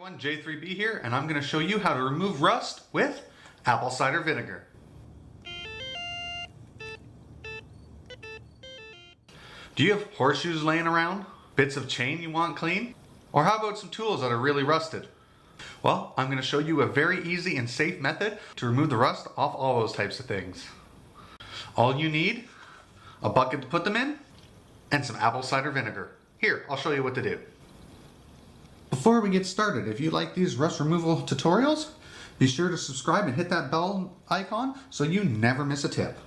Everyone, J3B here, and I'm going to show you how to remove rust with apple cider vinegar. Do you have horseshoes laying around? Bits of chain you want clean? Or how about some tools that are really rusted? Well, I'm going to show you a very easy and safe method to remove the rust off all those types of things. All you need, a bucket to put them in, and some apple cider vinegar. Here, I'll show you what to do. Before we get started, if you like these rust removal tutorials, be sure to subscribe and hit that bell icon so you never miss a tip.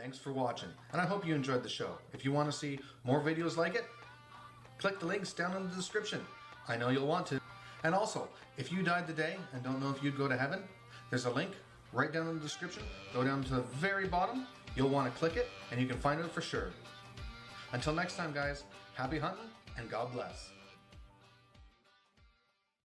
Thanks for watching, and I hope you enjoyed the show. If you want to see more videos like it, click the links down in the description. I know you'll want to. And also, if you died today and don't know if you'd go to heaven, there's a link right down in the description. Go down to the very bottom. You'll want to click it, and you can find it for sure. Until next time, guys, happy hunting, and God bless.